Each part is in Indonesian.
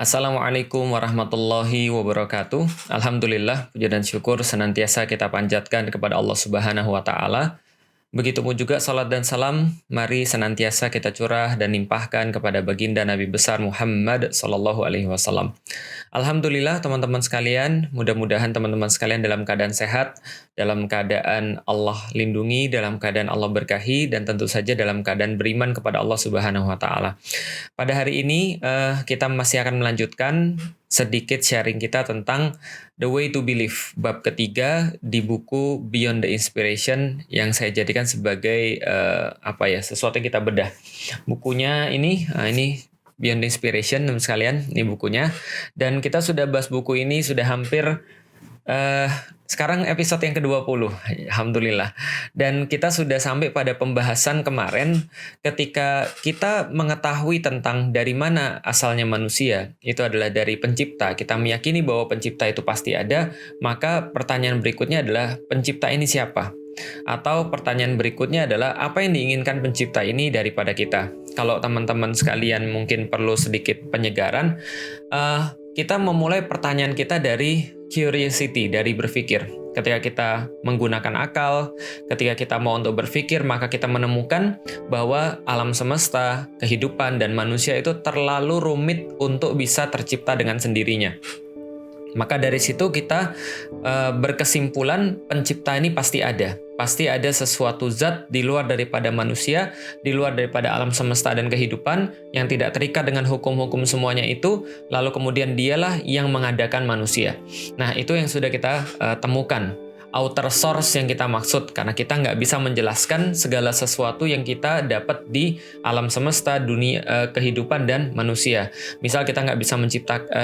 Assalamualaikum warahmatullahi wabarakatuh. Alhamdulillah, puja dan syukur senantiasa kita panjatkan kepada Allah Subhanahu wa Ta'ala. Begitupun juga salat dan salam, mari senantiasa kita curah dan limpahkan kepada baginda Nabi besar Muhammad Sallallahu Alaihi Wasallam. Alhamdulillah teman-teman sekalian, mudah-mudahan teman-teman sekalian dalam keadaan sehat, dalam keadaan Allah lindungi, dalam keadaan Allah berkahi, dan tentu saja dalam keadaan beriman kepada Allah Subhanahu wa Ta'ala. Pada hari ini kita masih akan melanjutkan sedikit sharing kita tentang The Way to Believe, bab ketiga di buku Beyond the Inspiration yang saya jadikan sebagai sesuatu yang kita bedah. Bukunya ini Beyond the Inspiration, teman sekalian, ini bukunya. Dan kita sudah bahas buku ini sudah hampir sekarang episode yang ke-20, Alhamdulillah. Dan kita sudah sampai pada pembahasan kemarin ketika kita mengetahui tentang dari mana asalnya manusia, itu adalah dari pencipta. Kita meyakini bahwa pencipta itu pasti ada, maka pertanyaan berikutnya adalah pencipta ini siapa? Atau pertanyaan berikutnya adalah apa yang diinginkan pencipta ini daripada kita? Kalau teman-teman sekalian mungkin perlu sedikit penyegaran, kita memulai pertanyaan kita dari curiosity, dari berpikir. Ketika kita menggunakan akal, ketika kita mau untuk berpikir, maka kita menemukan bahwa alam semesta, kehidupan, dan manusia itu terlalu rumit untuk bisa tercipta dengan sendirinya. Maka dari situ kita berkesimpulan pencipta ini pasti ada. Pasti ada sesuatu zat di luar daripada manusia, di luar daripada alam semesta dan kehidupan yang tidak terikat dengan hukum-hukum semuanya itu, lalu kemudian dialah yang mengadakan manusia. Nah, itu yang sudah kita temukan. Outer source yang kita maksud, karena kita nggak bisa menjelaskan segala sesuatu yang kita dapat di alam semesta, dunia, kehidupan dan manusia. Misal kita nggak bisa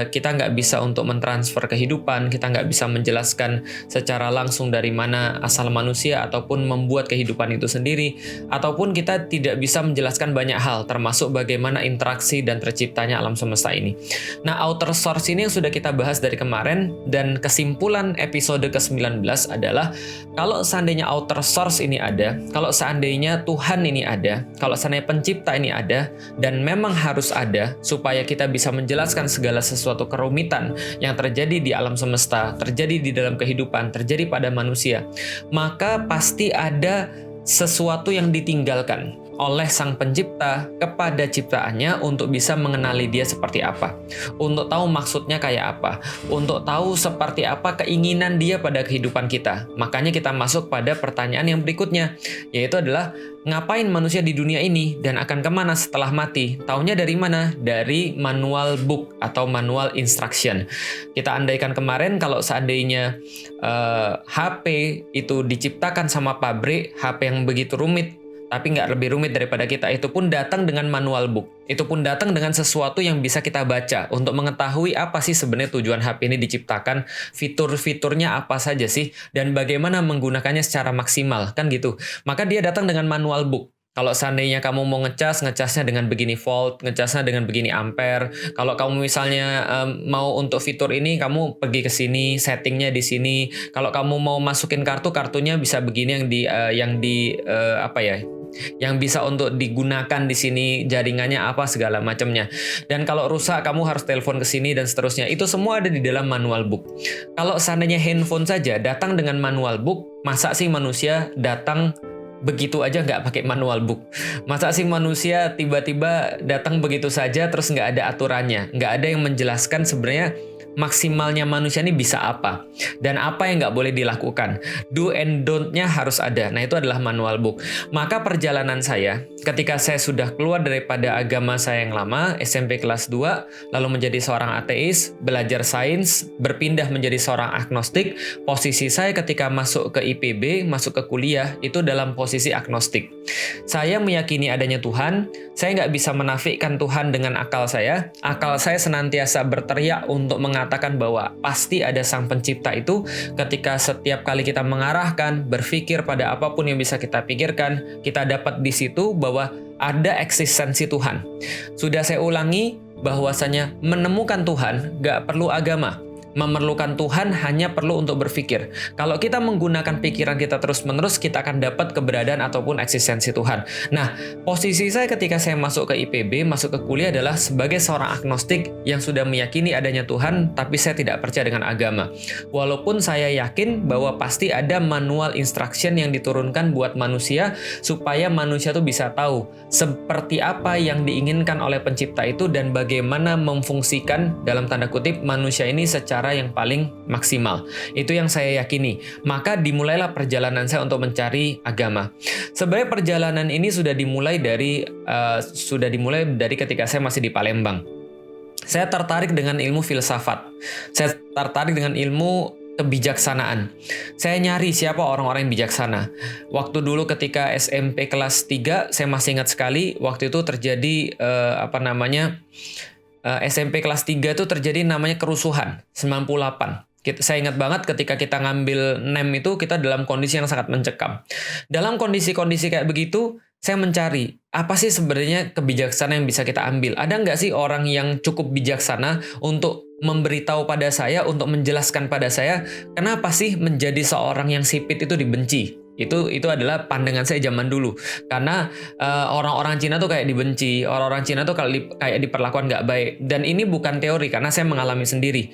kita nggak bisa untuk mentransfer kehidupan, kita nggak bisa menjelaskan secara langsung dari mana asal manusia ataupun membuat kehidupan itu sendiri, ataupun kita tidak bisa menjelaskan banyak hal, termasuk bagaimana interaksi dan terciptanya alam semesta ini. Nah, outer source ini yang sudah kita bahas dari kemarin, dan kesimpulan episode ke-19 adalah kalau seandainya outer source ini ada, kalau seandainya Tuhan ini ada, kalau seandainya pencipta ini ada, dan memang harus ada supaya kita bisa menjelaskan segala sesuatu kerumitan yang terjadi di alam semesta, terjadi di dalam kehidupan, terjadi pada manusia, maka pasti ada sesuatu yang ditinggalkan oleh sang pencipta kepada ciptaannya untuk bisa mengenali dia seperti apa, untuk tahu maksudnya kayak apa, untuk tahu seperti apa keinginan dia pada kehidupan kita. Makanya kita masuk pada pertanyaan yang berikutnya, yaitu adalah ngapain manusia di dunia ini dan akan kemana setelah mati? Taunya dari mana? Dari manual book atau manual instruction. Kita andaikan kemarin kalau seandainya HP itu diciptakan sama pabrik, HP yang begitu rumit, tapi nggak lebih rumit daripada kita, itu pun datang dengan manual book. Itu pun datang dengan sesuatu yang bisa kita baca untuk mengetahui apa sih sebenarnya tujuan HP ini diciptakan, fitur-fiturnya apa saja sih, dan bagaimana menggunakannya secara maksimal, kan gitu. Maka dia datang dengan manual book. Kalau seandainya kamu mau ngecasnya dengan begini volt, ngecasnya dengan begini ampere. Kalau kamu misalnya mau untuk fitur ini, kamu pergi ke sini, settingnya di sini. Kalau kamu mau masukin kartunya bisa begini yang bisa untuk digunakan di sini, jaringannya apa segala macamnya. Dan kalau rusak kamu harus telepon ke sini dan seterusnya. Itu semua ada di dalam manual book. Kalau seandainya handphone saja datang dengan manual book, masa sih manusia datang begitu aja nggak pakai manual book? Masa sih manusia tiba-tiba datang begitu saja terus nggak ada aturannya, nggak ada yang menjelaskan sebenarnya maksimalnya manusia ini bisa apa dan apa yang nggak boleh dilakukan, do and don't-nya harus ada. Nah, itu adalah manual book. Maka perjalanan saya ketika saya sudah keluar daripada agama saya yang lama, SMP kelas 2, lalu menjadi seorang ateis, belajar sains, berpindah menjadi seorang agnostik. Posisi saya ketika masuk ke IPB, masuk ke kuliah, itu dalam posisi agnostik. Saya meyakini adanya Tuhan, saya nggak bisa menafikan Tuhan dengan akal saya. Akal saya senantiasa berteriak untuk mengatakan bahwa pasti ada sang pencipta itu. Ketika setiap kali kita mengarahkan, berpikir pada apapun yang bisa kita pikirkan, kita dapat di situ bahwa ada eksistensi Tuhan. Sudah saya ulangi bahwasanya menemukan Tuhan nggak perlu agama. memerlukan Tuhan hanya perlu untuk berpikir. Kalau kita menggunakan pikiran kita terus-menerus, kita akan dapat keberadaan ataupun eksistensi Tuhan. Nah, posisi saya ketika saya masuk ke IPB, masuk ke kuliah adalah sebagai seorang agnostik yang sudah meyakini adanya Tuhan, tapi saya tidak percaya dengan agama. Walaupun saya yakin bahwa pasti ada manual instruction yang diturunkan buat manusia, supaya manusia tuh bisa tahu seperti apa yang diinginkan oleh pencipta itu dan bagaimana memfungsikan dalam tanda kutip manusia ini secara yang paling maksimal. Itu yang saya yakini. Maka dimulailah perjalanan saya untuk mencari agama. Sebenarnya perjalanan ini sudah dimulai dari ketika saya masih di Palembang. Saya tertarik dengan ilmu filsafat. Saya tertarik dengan ilmu kebijaksanaan. Saya nyari siapa orang-orang yang bijaksana. Waktu dulu ketika SMP kelas 3, saya masih ingat sekali waktu itu terjadi SMP kelas 3 itu terjadi namanya kerusuhan 98. Saya ingat banget ketika kita ngambil NEM itu kita dalam kondisi yang sangat mencekam. Dalam kondisi-kondisi kayak begitu, saya mencari apa sih sebenarnya kebijaksanaan yang bisa kita ambil. Ada nggak sih orang yang cukup bijaksana untuk memberitahu pada saya, untuk menjelaskan pada saya, kenapa sih menjadi seorang yang sipit itu dibenci? Itu adalah pandangan saya zaman dulu. Karena orang-orang Cina tuh kayak dibenci, orang-orang Cina tuh kayak diperlakukan nggak baik. Dan ini bukan teori, karena saya mengalami sendiri.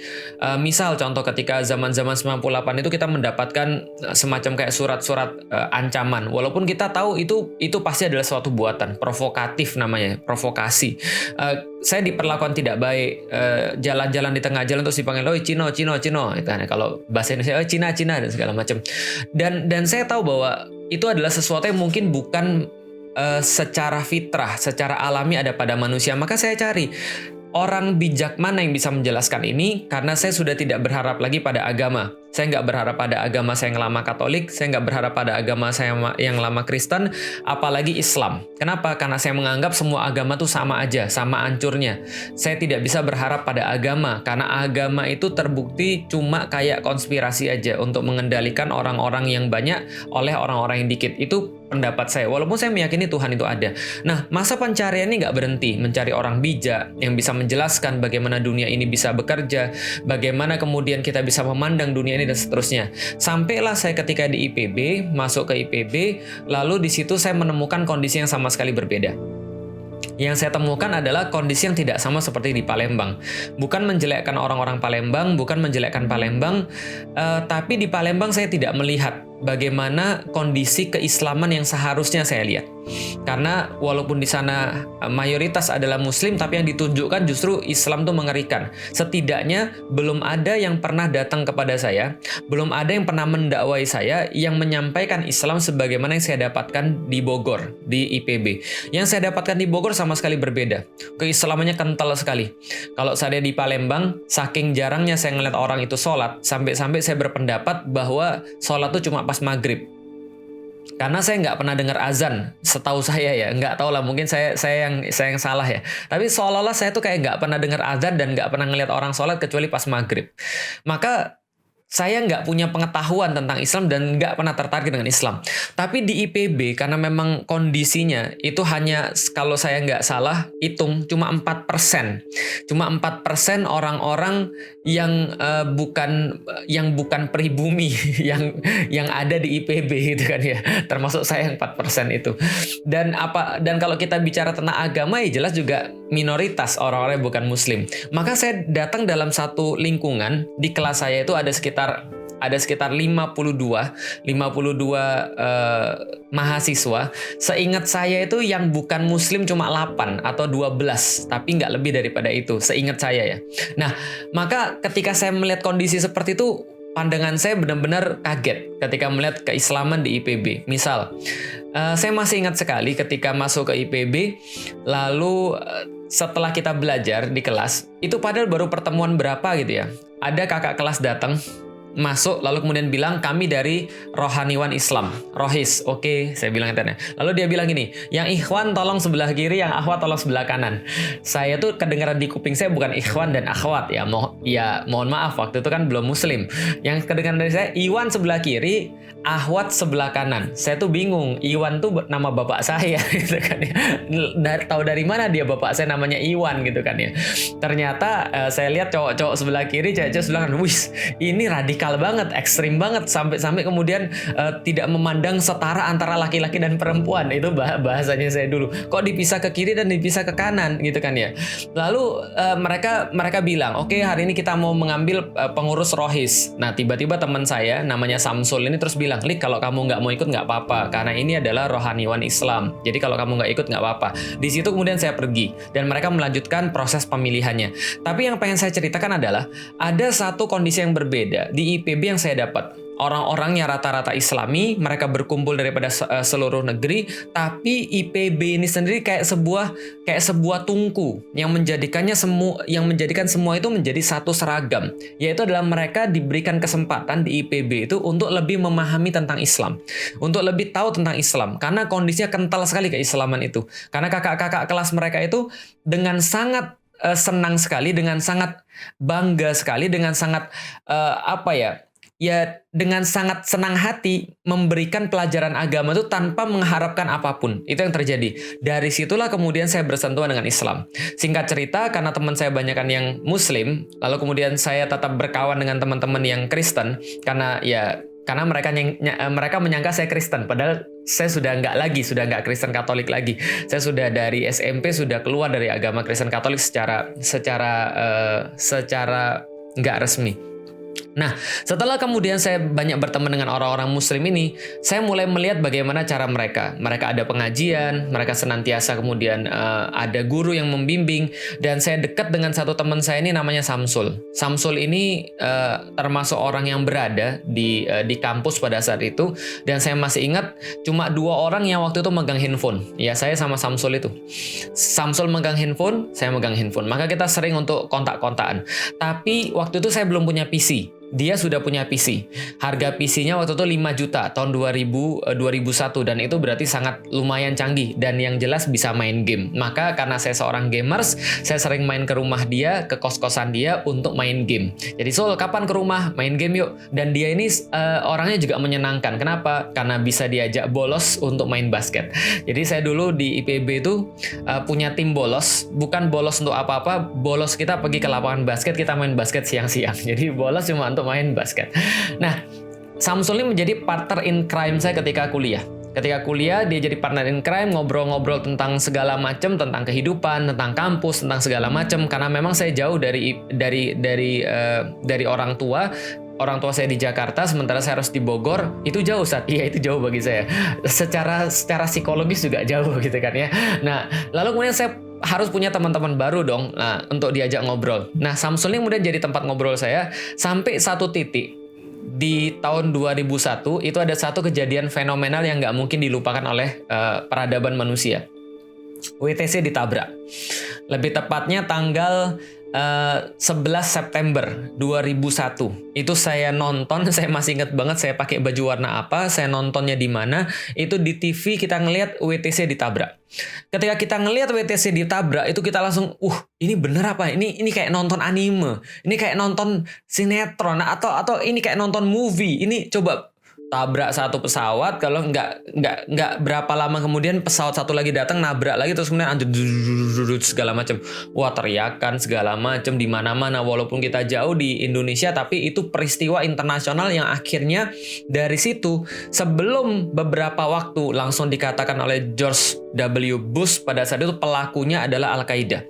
Misal contoh ketika zaman-zaman 98 itu kita mendapatkan semacam kayak surat-surat ancaman. Walaupun kita tahu itu pasti adalah suatu buatan, provokatif namanya, provokasi. Saya diperlakukan tidak baik, jalan-jalan di tengah jalan terus dipanggil, "Oi, Cino." Kalau bahasa Indonesia, Cina dan segala macam. Dan saya tahu bahwa itu adalah sesuatu yang mungkin bukan secara fitrah, secara alami ada pada manusia. Maka saya cari orang bijak mana yang bisa menjelaskan ini, karena saya sudah tidak berharap lagi pada agama. Saya nggak berharap pada agama saya yang lama Katolik, saya nggak berharap pada agama saya yang lama Kristen, apalagi Islam. Kenapa? Karena saya menganggap semua agama tuh sama aja, sama hancurnya. Saya tidak bisa berharap pada agama, karena agama itu terbukti cuma kayak konspirasi aja untuk mengendalikan orang-orang yang banyak oleh orang-orang yang dikit. Itu pendapat saya, walaupun saya meyakini Tuhan itu ada. Nah, masa pencarian ini nggak berhenti, mencari orang bijak yang bisa menjelaskan bagaimana dunia ini bisa bekerja, bagaimana kemudian kita bisa memandang dunia ini dan seterusnya. Sampailah saya ketika di IPB, masuk ke IPB, lalu di situ saya menemukan kondisi yang sama sekali berbeda. Yang saya temukan adalah kondisi yang tidak sama seperti di Palembang. Bukan menjelekkan orang-orang Palembang, bukan menjelekkan Palembang, tapi di Palembang saya tidak melihat bagaimana kondisi keislaman yang seharusnya saya lihat. Karena walaupun di sana mayoritas adalah Muslim, tapi yang ditunjukkan justru Islam tuh mengerikan. Setidaknya belum ada yang pernah datang kepada saya, belum ada yang pernah mendakwai saya yang menyampaikan Islam sebagaimana yang saya dapatkan di Bogor, di IPB. Yang saya dapatkan di Bogor sama sekali berbeda. Keislamannya kental sekali. Kalau saya di Palembang, saking jarangnya saya ngeliat orang itu sholat, sampai-sampai saya berpendapat bahwa sholat tuh cuma pas maghrib. Karena saya nggak pernah dengar azan, setahu saya ya, nggak tahu lah, mungkin saya yang salah ya. Tapi seolah-olah saya tuh kayak nggak pernah dengar azan dan nggak pernah ngelihat orang sholat kecuali pas maghrib. Maka saya nggak punya pengetahuan tentang Islam dan nggak pernah tertarik dengan Islam. Tapi di IPB, karena memang kondisinya itu hanya, kalau saya nggak salah hitung, cuma 4%. Cuma 4% orang-orang yang bukan pribumi yang ada di IPB gitu kan ya. Termasuk saya yang 4% itu. Dan kalau kita bicara tentang agama, ya jelas juga minoritas orang-orang yang bukan Muslim. Maka saya datang dalam satu lingkungan, di kelas saya itu ada sekitar 52 mahasiswa. Seingat saya itu yang bukan Muslim cuma 8 atau 12, tapi nggak lebih daripada itu, seingat saya ya. Nah, maka ketika saya melihat kondisi seperti itu, pandangan saya benar-benar kaget ketika melihat keislaman di IPB. Misal, saya masih ingat sekali ketika masuk ke IPB, lalu setelah kita belajar di kelas, itu padahal baru pertemuan berapa gitu ya. Ada kakak kelas datang, masuk lalu kemudian bilang kami dari Rohaniwan Islam, Rohis. Oke, saya bilang katanya. Lalu dia bilang gini, yang ikhwan tolong sebelah kiri, yang akhwat tolong sebelah kanan. Saya tuh kedengaran di kuping saya bukan ikhwan dan akhwat ya. Mohon maaf, waktu itu kan belum muslim. Yang kedengaran dari saya Iwan sebelah kiri, Ahwat sebelah kanan. Saya tuh bingung, Iwan tuh nama bapak saya gitu kan ya. Tahu dari mana dia bapak saya namanya Iwan gitu kan ya. Ternyata saya lihat cowok-cowok sebelah kiri, cewek-cewek sebelah kanan. Wih, ini radikal banget, ekstrim banget, sampai kemudian tidak memandang setara antara laki-laki dan perempuan. Itu bahasanya saya dulu. Kok dipisah ke kiri dan dipisah ke kanan gitu kan ya. Lalu mereka bilang, "Oke, hari ini kita mau mengambil pengurus Rohis." Nah, tiba-tiba teman saya namanya Samsul ini terus bilang, "Lik, kalau kamu nggak mau ikut nggak apa-apa, karena ini adalah Rohaniwan Islam. Jadi kalau kamu nggak ikut nggak apa-apa." Di situ kemudian saya pergi dan mereka melanjutkan proses pemilihannya. Tapi yang pengen saya ceritakan adalah ada satu kondisi yang berbeda di IPB yang saya dapat. Orang-orangnya rata-rata Islami, mereka berkumpul daripada seluruh negeri, tapi IPB ini sendiri kayak sebuah tungku yang menjadikan semua itu menjadi satu seragam, yaitu adalah mereka diberikan kesempatan di IPB itu untuk lebih memahami tentang Islam, untuk lebih tahu tentang Islam, karena kondisinya kental sekali keislaman itu. Karena kakak-kakak kelas mereka itu dengan sangat senang sekali, dengan sangat bangga sekali, dengan sangat dengan sangat senang hati memberikan pelajaran agama itu tanpa mengharapkan apapun. Itu yang terjadi. Dari situlah kemudian saya bersentuhan dengan Islam. Singkat cerita, karena teman saya banyakan yang Muslim, lalu kemudian saya tetap berkawan dengan teman-teman yang Kristen, karena mereka menyangka saya Kristen, padahal saya sudah nggak Kristen Katolik lagi. Saya sudah dari SMP sudah keluar dari agama Kristen Katolik secara nggak resmi. Nah, setelah kemudian saya banyak berteman dengan orang-orang Muslim ini, saya mulai melihat bagaimana cara mereka. Mereka ada pengajian, mereka senantiasa kemudian ada guru yang membimbing, dan saya dekat dengan satu teman saya ini namanya Samsul. Samsul ini termasuk orang yang berada di kampus pada saat itu, dan saya masih ingat cuma 2 orang yang waktu itu megang handphone. Ya, saya sama Samsul itu. Samsul megang handphone, saya megang handphone. Maka kita sering untuk kontak-kontakan. Tapi waktu itu saya belum punya PC. Dia sudah punya PC. Harga PC-nya waktu itu 5 juta tahun 2001, dan itu berarti sangat lumayan canggih dan yang jelas bisa main game. Maka karena saya seorang gamers, saya sering main ke rumah dia, ke kos-kosan dia untuk main game. Jadi, "Sul, kapan ke rumah? Main game yuk." Dan dia ini orangnya juga menyenangkan. Kenapa? Karena bisa diajak bolos untuk main basket. Jadi saya dulu di IPB itu punya tim bolos, bukan bolos untuk apa-apa, bolos kita pergi ke lapangan basket, kita main basket siang-siang. Jadi bolos cuma untuk main basket. Nah, Samsul ini menjadi partner in crime saya ketika kuliah. Ketika kuliah, dia jadi partner in crime, ngobrol-ngobrol tentang segala macam, tentang kehidupan, tentang kampus, tentang segala macam. Karena memang saya jauh dari orang tua. Orang tua saya di Jakarta, sementara saya harus di Bogor. Itu jauh, Sat. Iya, itu jauh bagi saya. Secara psikologis juga jauh gitu kan ya. Nah, lalu kemudian saya harus punya teman-teman baru dong, untuk diajak ngobrol. Nah, Samsul ini kemudian jadi tempat ngobrol saya sampai satu titik. Di tahun 2001 itu ada satu kejadian fenomenal yang nggak mungkin dilupakan oleh peradaban manusia. WTC ditabrak. Lebih tepatnya tanggal 11 September 2001. Itu saya nonton, saya masih ingat banget saya pakai baju warna apa, saya nontonnya di mana. Itu di TV kita ngelihat WTC ditabrak. Ketika kita ngelihat WTC ditabrak, itu kita langsung, ini bener apa? Ini kayak nonton anime. Ini kayak nonton sinetron atau ini kayak nonton movie. Ini coba tabrak satu pesawat, kalau nggak berapa lama kemudian pesawat satu lagi datang nabrak lagi, terus kemudian segala macam, teriakan segala macam di mana-mana. Walaupun kita jauh di Indonesia, tapi itu peristiwa internasional yang akhirnya dari situ, sebelum beberapa waktu langsung dikatakan oleh George W. Bush pada saat itu pelakunya adalah Al-Qaeda,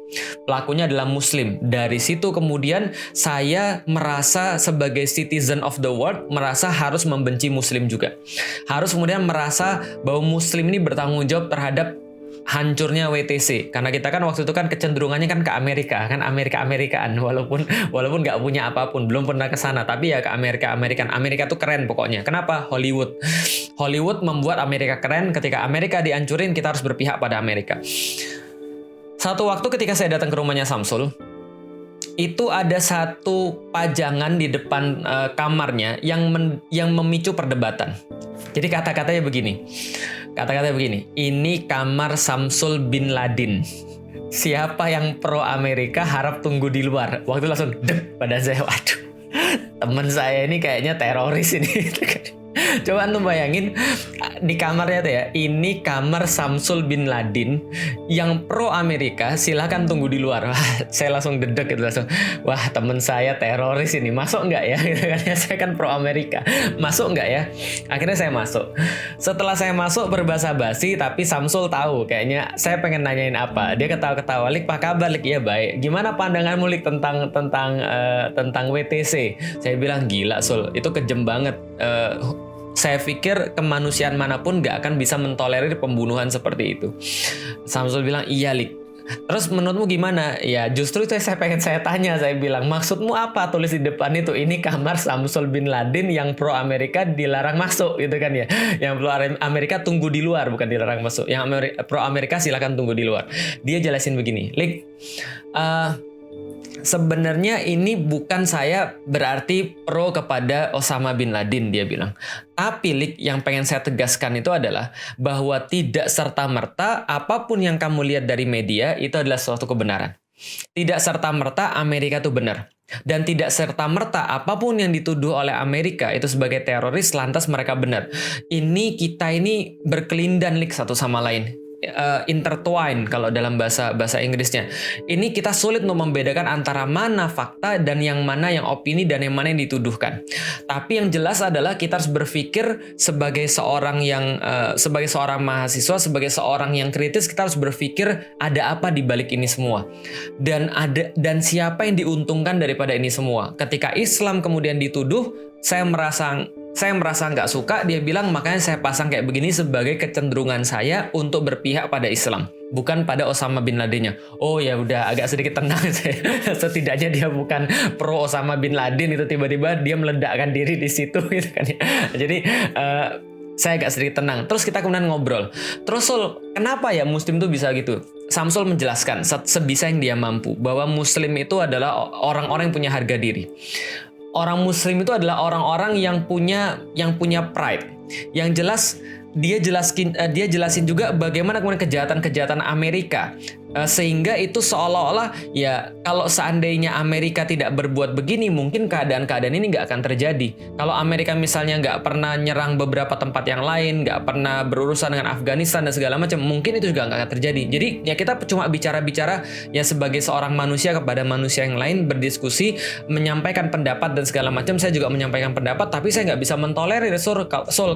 pelakunya adalah Muslim. Dari situ kemudian saya merasa sebagai citizen of the world, merasa harus membenci Muslim juga. Harus kemudian merasa bahwa Muslim ini bertanggung jawab terhadap hancurnya WTC. Karena kita kan waktu itu kan kecenderungannya kan ke Amerika, kan Amerikaan walaupun nggak punya apapun, belum pernah ke sana, tapi ya ke Amerika tuh keren pokoknya. Kenapa? Hollywood membuat Amerika keren. Ketika Amerika dihancurin, kita harus berpihak pada Amerika. Satu waktu ketika saya datang ke rumahnya Samsul, itu ada satu pajangan di depan kamarnya yang memicu perdebatan. Jadi kata-katanya begini, ini kamar Samsul bin Ladin. Siapa yang pro Amerika harap tunggu di luar. Waktu langsung dek pada saya, waduh, teman saya ini kayaknya teroris ini. Coba antum bayangin di kamarnya tuh ya, ini kamar Samsul bin Ladin yang pro Amerika, silakan tunggu di luar. Wah, saya langsung dedek gitu, langsung, wah temen saya teroris ini, masuk nggak ya? Gitu kan ya, saya kan pro Amerika, masuk nggak ya? Akhirnya saya masuk. Setelah saya masuk berbahasa basi, tapi Samsul tahu kayaknya saya pengen nanyain apa. Dia ketawa-ketawa, Lik, apa kabar Lik? Iya baik. Gimana pandanganmu Lik tentang WTC? Saya bilang gila Sul, itu kejam banget. Saya pikir kemanusiaan manapun gak akan bisa mentolerir pembunuhan seperti itu. Samsul bilang, iya Lik. Terus menurutmu gimana? Ya justru itu saya tanya, saya bilang, maksudmu apa tulis di depan itu? Ini kamar Samsul bin Ladin yang pro Amerika dilarang masuk gitu kan ya. Yang pro Amerika tunggu di luar, bukan dilarang masuk. Yang pro Amerika silakan tunggu di luar. Dia jelasin begini, Lik, sebenarnya ini bukan saya berarti pro kepada Osama bin Laden, dia bilang. Tapi Lik, yang pengen saya tegaskan itu adalah bahwa tidak serta-merta apapun yang kamu lihat dari media itu adalah suatu kebenaran. Tidak serta-merta Amerika itu benar. Dan tidak serta-merta apapun yang dituduh oleh Amerika itu sebagai teroris lantas mereka benar. Kita ini berkelindan Lik satu sama lain. Intertwine kalau dalam bahasa Inggrisnya. Ini kita sulit untuk membedakan antara mana fakta dan yang mana yang opini dan yang mana yang dituduhkan. Tapi yang jelas adalah kita harus berpikir sebagai seorang mahasiswa, sebagai seorang yang kritis, kita harus berpikir ada apa di balik ini semua. Dan siapa yang diuntungkan daripada ini semua. Ketika Islam kemudian dituduh, saya merasa nggak suka. Dia bilang, makanya saya pasang kayak begini sebagai kecenderungan saya untuk berpihak pada Islam, bukan pada Osama bin Ladennya. Oh ya udah, agak sedikit tenang saya. Setidaknya dia bukan pro Osama bin Laden itu tiba-tiba dia meledakkan diri di situ gitu kan ya. Jadi saya agak sedikit tenang. Terus kita kemudian ngobrol. Terus Sul, kenapa ya Muslim tuh bisa gitu? Samsul menjelaskan sebisa yang dia mampu bahwa Muslim itu adalah orang-orang yang punya harga diri. Orang Muslim itu adalah orang-orang yang punya pride. Yang jelas dia jelasin juga bagaimana kemudian kejahatan-kejahatan Amerika. Sehingga itu seolah-olah ya kalau seandainya Amerika tidak berbuat begini, mungkin keadaan-keadaan ini nggak akan terjadi. Kalau Amerika misalnya nggak pernah nyerang beberapa tempat yang lain, nggak pernah berurusan dengan Afghanistan dan segala macam, mungkin itu juga nggak akan terjadi. Jadi ya kita cuma bicara-bicara ya sebagai seorang manusia kepada manusia yang lain, berdiskusi, menyampaikan pendapat dan segala macam. Saya juga menyampaikan pendapat, tapi saya nggak bisa mentolerir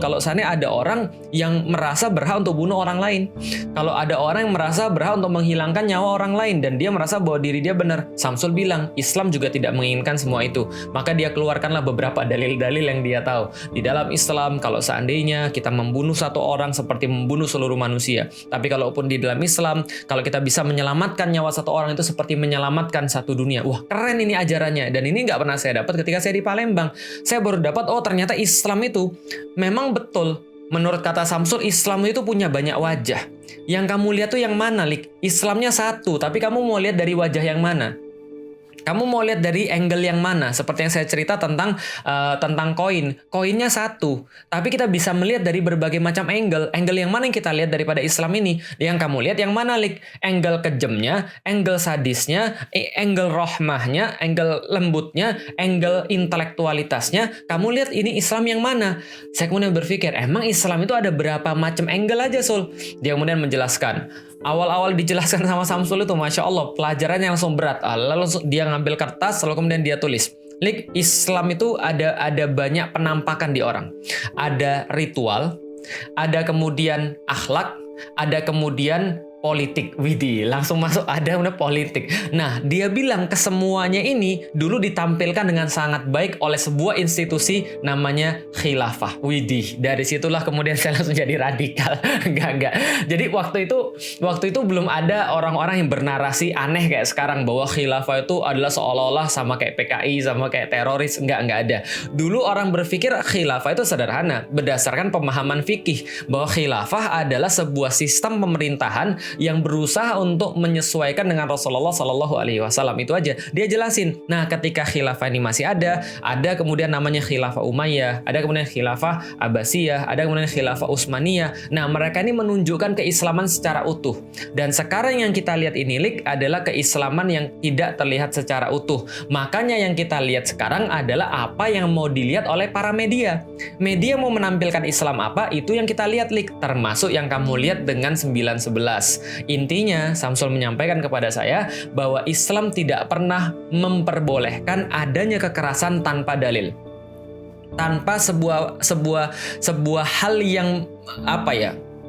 kalau seandainya ada orang yang merasa berhak untuk bunuh orang lain. Kalau ada orang yang merasa berhak untuk menghilangkan nyawa orang lain dan dia merasa bahwa diri dia benar. Samsul bilang, Islam juga tidak menginginkan semua itu. Maka dia keluarkanlah beberapa dalil-dalil yang dia tahu. Di dalam Islam, kalau seandainya kita membunuh satu orang seperti membunuh seluruh manusia. Tapi kalaupun di dalam Islam, kalau kita bisa menyelamatkan nyawa satu orang itu seperti menyelamatkan satu dunia. Wah, keren ini ajarannya. Dan ini nggak pernah saya dapat ketika saya di Palembang. Saya baru dapat, oh ternyata Islam itu memang betul. Menurut kata Samsul, Islam itu punya banyak wajah. Yang kamu lihat tuh yang mana, Lik? Islamnya satu, tapi kamu mau lihat dari wajah yang mana? Kamu mau lihat dari angle yang mana? Seperti yang saya cerita tentang koin. Koinnya satu, tapi kita bisa melihat dari berbagai macam angle. Angle yang mana yang kita lihat daripada Islam ini? Yang kamu lihat yang mana, Lik? Angle kejamnya, angle sadisnya, angle rohmahnya, angle lembutnya, angle intelektualitasnya. Kamu lihat ini Islam yang mana? Saya kemudian berpikir, emang Islam itu ada berapa macam angle aja, Sul? Dia kemudian menjelaskan. Awal-awal dijelaskan sama Samsul itu, Masya Allah, pelajarannya langsung berat. Lalu dia ngambil kertas, lalu kemudian dia tulis. Lik, Islam itu ada banyak penampakan di orang. Ada ritual, ada kemudian akhlak, ada kemudian politik. Widih, langsung masuk ada politik. Nah, dia bilang kesemuanya ini dulu ditampilkan dengan sangat baik oleh sebuah institusi namanya khilafah. Widih, dari situlah kemudian saya langsung jadi radikal. Enggak. Jadi waktu itu belum ada orang-orang yang bernarasi aneh kayak sekarang bahwa khilafah itu adalah seolah-olah sama kayak PKI, sama kayak teroris. Enggak ada. Dulu orang berpikir khilafah itu sederhana berdasarkan pemahaman fikih bahwa khilafah adalah sebuah sistem pemerintahan yang berusaha untuk menyesuaikan dengan Rasulullah Shallallahu Alaihi Wasallam. Itu aja dia jelasin. Nah, ketika khilafah ini masih ada kemudian namanya khilafah Umayyah, ada kemudian khilafah Abbasiyah, ada kemudian khilafah Utsmaniyah. Nah, mereka ini menunjukkan keislaman secara utuh. Dan sekarang yang kita lihat ini adalah keislaman yang tidak terlihat secara utuh. Makanya yang kita lihat sekarang adalah apa yang mau dilihat oleh para media. Media mau menampilkan Islam apa, itu yang kita lihat, termasuk yang kamu lihat dengan 9/11. Intinya, Samsul menyampaikan kepada saya bahwa Islam tidak pernah memperbolehkan adanya kekerasan tanpa dalil. Tanpa sebuah hal yang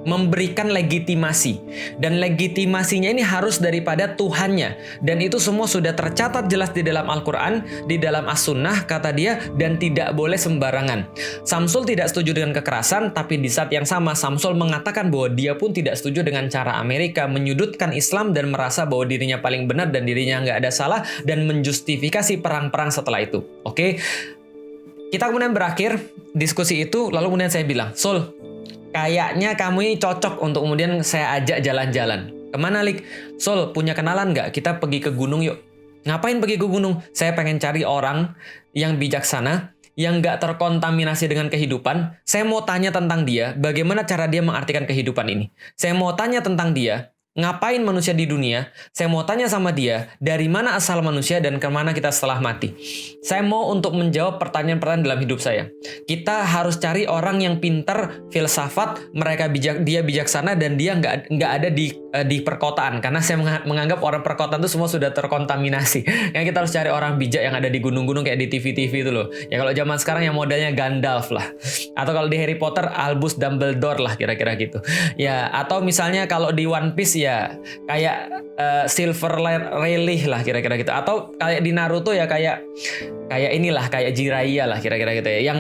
memberikan legitimasi, dan legitimasinya ini harus daripada Tuhannya, dan itu semua sudah tercatat jelas di dalam Al-Quran, di dalam As-Sunnah, kata dia, dan tidak boleh sembarangan. Samsul tidak setuju dengan kekerasan, tapi di saat yang sama Samsul mengatakan bahwa dia pun tidak setuju dengan cara Amerika menyudutkan Islam dan merasa bahwa dirinya paling benar dan dirinya nggak ada salah, dan menjustifikasi perang-perang setelah itu. Oke? Kita kemudian berakhir diskusi itu, lalu kemudian saya bilang, Sul, kayaknya kamu ini cocok untuk kemudian saya ajak jalan-jalan. Kemana, Lik? Sul, punya kenalan nggak? Kita pergi ke gunung yuk. Ngapain pergi ke gunung? Saya pengen cari orang yang bijaksana, yang nggak terkontaminasi dengan kehidupan. Saya mau tanya tentang dia, bagaimana cara dia mengartikan kehidupan ini. Saya mau tanya tentang dia, ngapain manusia di dunia. Saya mau tanya sama dia, dari mana asal manusia dan kemana kita setelah mati. Saya mau untuk menjawab pertanyaan-pertanyaan dalam hidup saya. Kita harus cari orang yang pintar, filsafat, dia bijaksana, dan dia nggak ada di perkotaan. Karena saya menganggap orang perkotaan itu semua sudah terkontaminasi. Yang kita harus cari orang bijak yang ada di gunung-gunung kayak di TV-TV itu loh. Ya kalau zaman sekarang yang modelnya Gandalf lah. Atau kalau di Harry Potter, Albus Dumbledore lah kira-kira gitu. Ya, atau misalnya kalau di One Piece ya kayak Silver Rayleigh lah kira-kira gitu, atau kayak di Naruto ya kayak inilah kayak Jiraiya lah kira-kira gitu ya,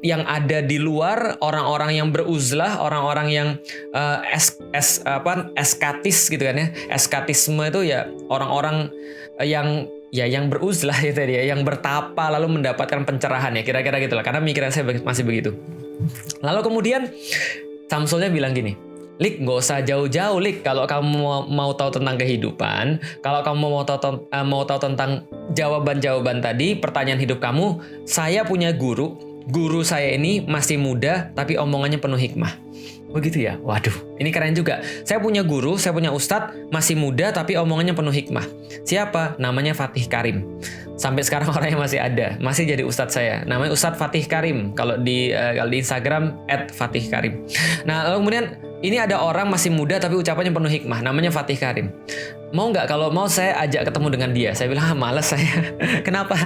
yang ada di luar, orang-orang yang beruzlah, orang-orang yang eskatis gitu kan ya. Eskatisme itu ya orang-orang yang beruzlah itu dia, yang bertapa lalu mendapatkan pencerahan ya kira-kira gitulah, karena pikiran saya masih begitu. Lalu kemudian Samsulnya bilang gini, Lik, nggak usah jauh-jauh, Lik. Kalau kamu mau tahu tentang kehidupan, kalau kamu mau tahu tentang jawaban-jawaban tadi, pertanyaan hidup kamu, saya punya guru. Guru saya ini masih muda, tapi omongannya penuh hikmah. Begitu ya? Waduh, ini keren juga. Saya punya guru, saya punya ustadz, masih muda, tapi omongannya penuh hikmah. Siapa? Namanya Fatih Karim. Sampai sekarang orangnya masih ada, masih jadi ustadz saya. Namanya Ustadz Fatih Karim. Kalau di Instagram @fatihkarim. Nah, lalu kemudian ini ada orang masih muda tapi ucapannya penuh hikmah, namanya Fatih Karim. Mau nggak? Kalau mau saya ajak ketemu dengan dia. Saya bilang, malas saya. Kenapa?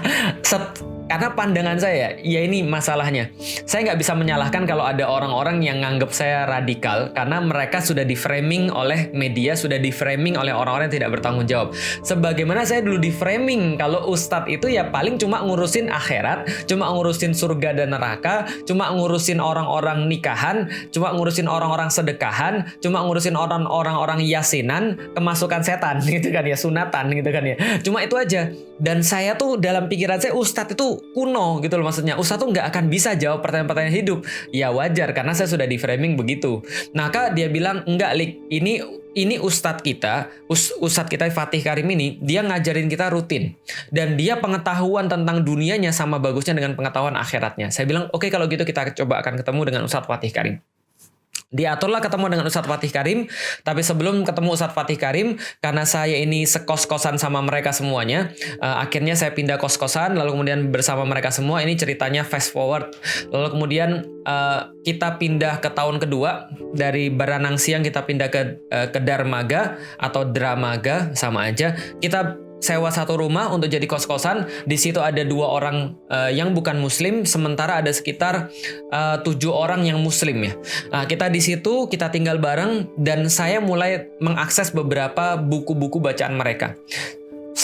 Karena pandangan saya, ya ini masalahnya. Saya nggak bisa menyalahkan kalau ada orang-orang yang nganggap saya radikal, karena mereka sudah di-framing oleh media, sudah di-framing oleh orang-orang yang tidak bertanggung jawab. Sebagaimana saya dulu di-framing, kalau ustadz itu ya paling cuma ngurusin akhirat, cuma ngurusin surga dan neraka, cuma ngurusin orang-orang nikahan, cuma ngurusin orang-orang sedekahan, cuma ngurusin orang-orang yasinan, kemasukan setan gitu kan ya, sunatan gitu kan ya. Cuma itu aja. Dan saya tuh dalam pikiran saya ustadz itu kuno gitu loh, maksudnya ustadz tuh nggak akan bisa jawab pertanyaan-pertanyaan hidup. Ya wajar karena saya sudah di framing begitu. Nah kak dia bilang enggak, Lik, ini ustadz kita Fatih Karim ini dia ngajarin kita rutin, dan dia pengetahuan tentang dunianya sama bagusnya dengan pengetahuan akhiratnya. Saya bilang oke, kalau gitu kita coba akan ketemu dengan Ustadz Fatih Karim. Diaturlah ketemu dengan Ustadz Fatih Karim, tapi sebelum ketemu Ustadz Fatih Karim, karena saya ini sekos-kosan sama mereka semuanya, akhirnya saya pindah kos-kosan, lalu kemudian bersama mereka semua, ini ceritanya fast forward, lalu kemudian kita pindah ke tahun kedua, dari Baranang Siang kita pindah ke Darmaga atau Dramaga, sama aja, kita sewa satu rumah untuk jadi kos-kosan. Di situ ada 2 orang yang bukan muslim, sementara ada sekitar 7 orang yang muslim ya. Nah, kita di situ kita tinggal bareng, dan saya mulai mengakses beberapa buku-buku bacaan mereka.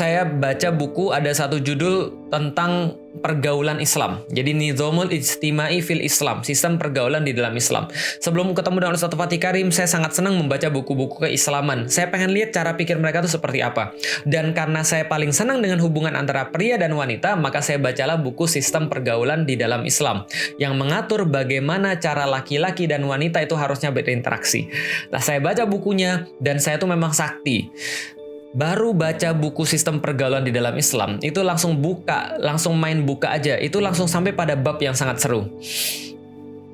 saya baca buku, ada satu judul tentang pergaulan Islam. Jadi Nizamul Ijtimai fil Islam, sistem pergaulan di dalam Islam. Sebelum ketemu dengan Ustadz Fatih Karim, saya sangat senang membaca buku-buku keislaman. Saya pengen lihat cara pikir mereka itu seperti apa. Dan karena saya paling senang dengan hubungan antara pria dan wanita, maka saya bacalah buku sistem pergaulan di dalam Islam yang mengatur bagaimana cara laki-laki dan wanita itu harusnya berinteraksi. Nah, saya baca bukunya dan saya tuh memang sakti. Baru baca buku sistem pergaulan di dalam Islam, itu langsung main buka aja, itu langsung sampai pada bab yang sangat seru.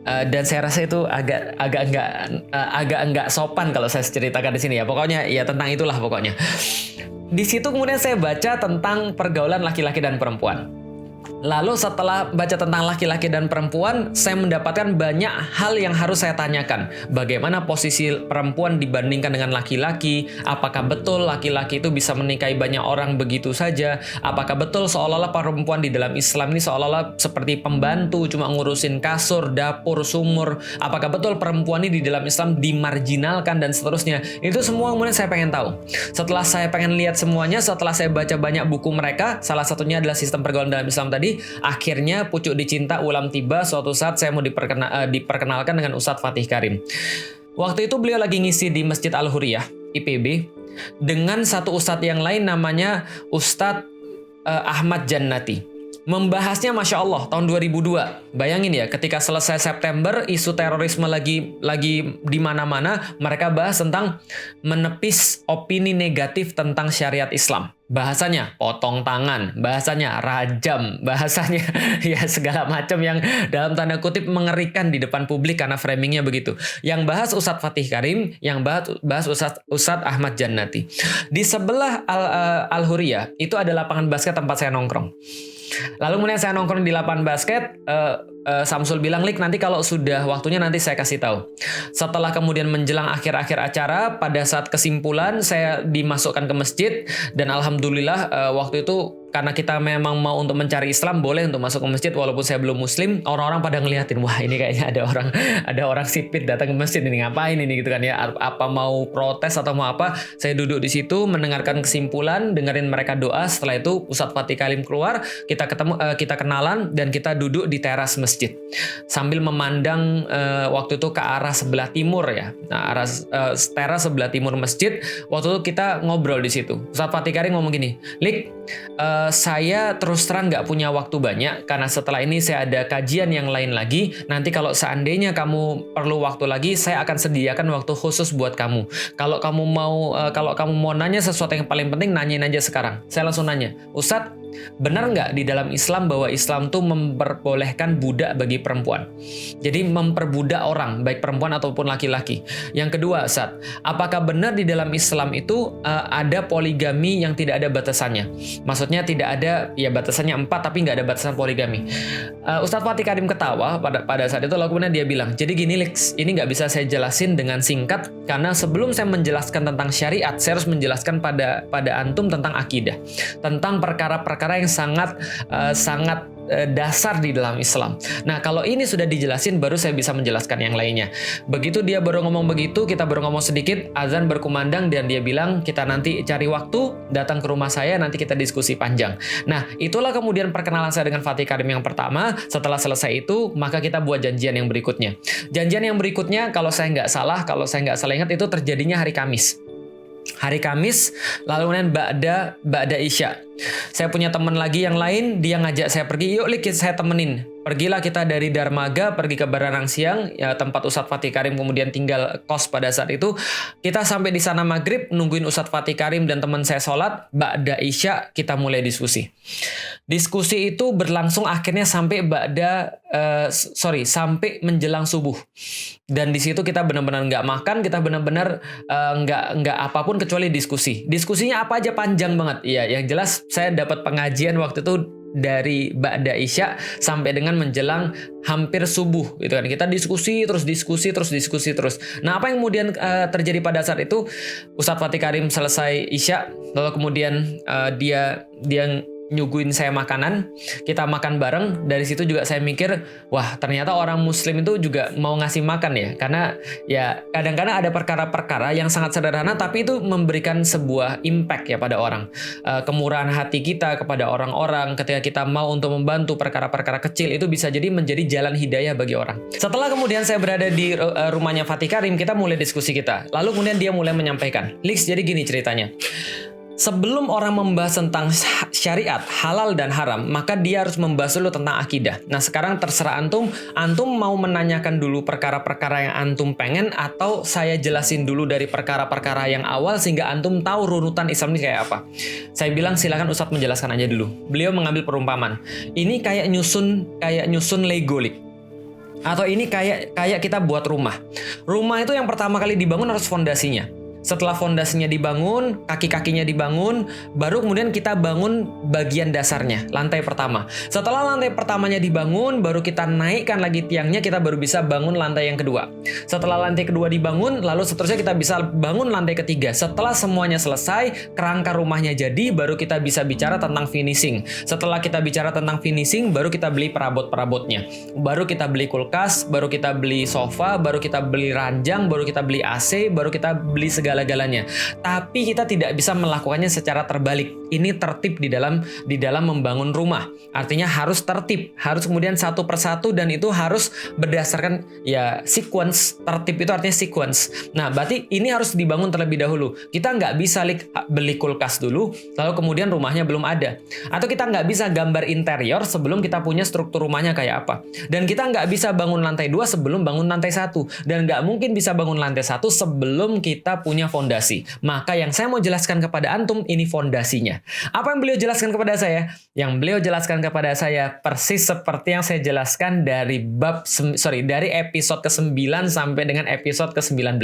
Dan saya rasa itu agak enggak sopan kalau saya ceritakan di sini ya. Pokoknya ya tentang itulah pokoknya. Di situ kemudian saya baca tentang pergaulan laki-laki dan perempuan. Lalu setelah baca tentang laki-laki dan perempuan, saya mendapatkan banyak hal yang harus saya tanyakan. Bagaimana posisi perempuan dibandingkan dengan laki-laki? Apakah betul laki-laki itu bisa menikahi banyak orang begitu saja? Apakah betul seolah-olah perempuan di dalam Islam ini seolah-olah seperti pembantu, cuma ngurusin kasur, dapur, sumur? Apakah betul perempuan ini di dalam Islam dimarginalkan dan seterusnya? Itu semua kemudian saya pengen tahu. Setelah saya pengen lihat semuanya, setelah saya baca banyak buku mereka, salah satunya adalah sistem pergaulan dalam Islam tadi, akhirnya pucuk dicinta ulam tiba. Suatu saat saya mau diperkenalkan dengan Ustadz Fatih Karim. Waktu itu beliau lagi ngisi di Masjid Al-Huriyah, IPB, dengan satu ustadz yang lain namanya Ustadz Ahmad Jannati. Membahasnya Masya Allah tahun 2002. Bayangin ya, ketika selesai September, isu terorisme lagi di mana-mana, mereka bahas tentang menepis opini negatif tentang syariat Islam. Bahasanya potong tangan, bahasanya rajam, bahasanya ya segala macam yang dalam tanda kutip mengerikan di depan publik karena framingnya begitu. Yang bahas Ustadz Fatih Karim, yang bahas Ustadz Ahmad Jannati. Di sebelah Al-Huriyah itu ada lapangan basket tempat saya nongkrong. Lalu kemudian saya nongkrong di lapangan basket, Samsul bilang, "Lik, nanti kalau sudah waktunya nanti saya kasih tahu." Setelah kemudian menjelang akhir-akhir acara, pada saat kesimpulan saya dimasukkan ke masjid dan alhamdulillah waktu itu karena kita memang mau untuk mencari Islam, boleh untuk masuk ke masjid walaupun saya belum muslim. Orang-orang pada ngeliatin, wah ini kayaknya ada orang sipit datang ke masjid, ini ngapain ini gitu kan ya, apa mau protes atau mau apa. Saya duduk di situ mendengarkan kesimpulan, dengerin mereka doa. Setelah itu Ustadz Fatih Karim keluar, kita kenalan dan kita duduk di teras masjid sambil memandang waktu itu ke arah sebelah timur ya. Nah, teras sebelah timur masjid. Waktu itu kita ngobrol di situ. Ustadz Fatih Karim ngomong gini, "Lik, saya terus terang nggak punya waktu banyak karena setelah ini saya ada kajian yang lain lagi. Nanti kalau seandainya kamu perlu waktu lagi, saya akan sediakan waktu khusus buat kamu. Kalau kamu mau nanya sesuatu yang paling penting, nanyain aja sekarang." Saya langsung nanya, "Ustadz, benar nggak di dalam Islam bahwa Islam tuh memperbolehkan budak bagi perempuan? Jadi memperbudak orang, baik perempuan ataupun laki-laki." Yang kedua, Ustadz, apakah benar di dalam Islam itu ada poligami yang tidak ada batasannya? Maksudnya tidak ada, ya batasannya 4 tapi nggak ada batasan poligami. Ustadz Fatih Karim ketawa pada saat itu, lalu kemudian dia bilang, "Jadi gini Lex, ini nggak bisa saya jelasin dengan singkat karena sebelum saya menjelaskan tentang syariat, saya harus menjelaskan pada antum tentang akidah, tentang perkara-perkara yang sangat dasar di dalam Islam. Nah, kalau ini sudah dijelasin, baru saya bisa menjelaskan yang lainnya." Begitu dia baru ngomong begitu, kita baru ngomong sedikit, azan berkumandang dan dia bilang, "Kita nanti cari waktu, datang ke rumah saya, nanti kita diskusi panjang." Nah, itulah kemudian perkenalan saya dengan Fatih Karim yang pertama. Setelah selesai itu, maka kita buat janjian yang berikutnya. Janjian yang berikutnya, kalau saya nggak salah ingat, itu terjadinya hari Kamis. Hari Kamis, lalu kemudian Ba'da Isya. Saya punya teman lagi yang lain, dia ngajak saya pergi, "Yuk Lik, saya temenin." Pergilah kita dari Darmaga pergi ke Baranang Siang, ya tempat Ustadz Fatih Karim kemudian tinggal kos pada saat itu. Kita sampai di sana maghrib, nungguin Ustadz Fatih Karim dan teman saya sholat. Ba'da Isya kita mulai diskusi. Diskusi itu berlangsung akhirnya sampai sampai menjelang subuh. Dan di situ kita benar-benar nggak makan, kita benar-benar nggak apapun kecuali diskusi. Diskusinya apa aja panjang banget. Ya, yang jelas saya dapat pengajian waktu itu dari Ba'da Isya sampai dengan menjelang hampir subuh gitu kan. Kita diskusi terus. Nah, apa yang kemudian terjadi pada saat itu, Ustadz Fatih Karim selesai Isya, lalu kemudian dia nyuguhin saya makanan, kita makan bareng. Dari situ juga saya mikir, wah ternyata orang muslim itu juga mau ngasih makan ya. Karena ya kadang-kadang ada perkara-perkara yang sangat sederhana tapi itu memberikan sebuah impact ya pada orang. Kemurahan hati kita kepada orang-orang ketika kita mau untuk membantu perkara-perkara kecil itu bisa jadi menjadi jalan hidayah bagi orang. Setelah kemudian saya berada di rumahnya Fatih Karim, kita mulai diskusi kita. Lalu kemudian dia mulai menyampaikan, Lix, jadi gini ceritanya. Sebelum orang membahas tentang syariat, halal dan haram, maka dia harus membahas dulu tentang akidah. Nah sekarang terserah antum mau menanyakan dulu perkara-perkara yang antum pengen, atau saya jelasin dulu dari perkara-perkara yang awal sehingga antum tahu runutan Islam ini kayak apa. Saya bilang silakan Ustadz menjelaskan aja dulu. Beliau mengambil perumpamaan. Ini kayak nyusun Lego, atau ini kayak kita buat rumah. Rumah itu yang pertama kali dibangun harus fondasinya. Setelah fondasinya dibangun, kaki-kakinya dibangun, baru kemudian kita bangun bagian dasarnya, lantai pertama. Setelah lantai pertamanya dibangun, baru kita naikkan lagi tiangnya, kita baru bisa bangun lantai yang kedua. Setelah lantai kedua dibangun, lalu seterusnya kita bisa bangun lantai ketiga. Setelah semuanya selesai, kerangka rumahnya jadi, baru kita bisa bicara tentang finishing. Setelah kita bicara tentang finishing, baru kita beli perabot-perabotnya. Baru kita beli kulkas, baru kita beli sofa, baru kita beli ranjang, baru kita beli AC, baru kita beli segala-galanya. Tapi kita tidak bisa melakukannya secara terbalik. Ini tertib di dalam membangun rumah. Artinya harus tertib, harus kemudian satu persatu, dan itu harus berdasarkan ya sequence. Tertib itu artinya sequence. Nah, berarti ini harus dibangun terlebih dahulu. Kita nggak bisa beli kulkas dulu, lalu kemudian rumahnya belum ada. Atau kita nggak bisa gambar interior sebelum kita punya struktur rumahnya kayak apa. Dan kita nggak bisa bangun lantai 2 sebelum bangun lantai 1. Dan nggak mungkin bisa bangun lantai 1 sebelum kita punya fondasi. Maka yang saya mau jelaskan kepada antum, ini fondasinya. Apa yang beliau jelaskan kepada saya? Yang beliau jelaskan kepada saya persis seperti yang saya jelaskan dari dari episode ke-9 sampai dengan episode ke-19.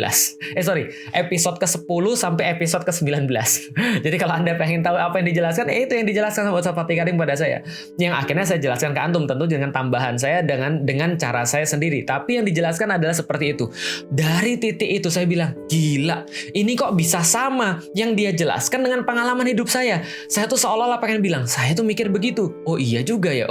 Episode ke-10 sampai episode ke-19. Jadi kalau Anda pengen tahu apa yang dijelaskan, itu yang dijelaskan sama Ustaz Fatih Karim pada saya. Yang akhirnya saya jelaskan ke antum, tentu dengan tambahan saya dengan cara saya sendiri. Tapi yang dijelaskan adalah seperti itu. Dari titik itu saya bilang, gila, ini kok bisa sama yang dia jelaskan dengan pengalaman hidup saya. Saya tuh seolah-olah pengen bilang, saya tuh mikir begitu. Oh iya juga ya.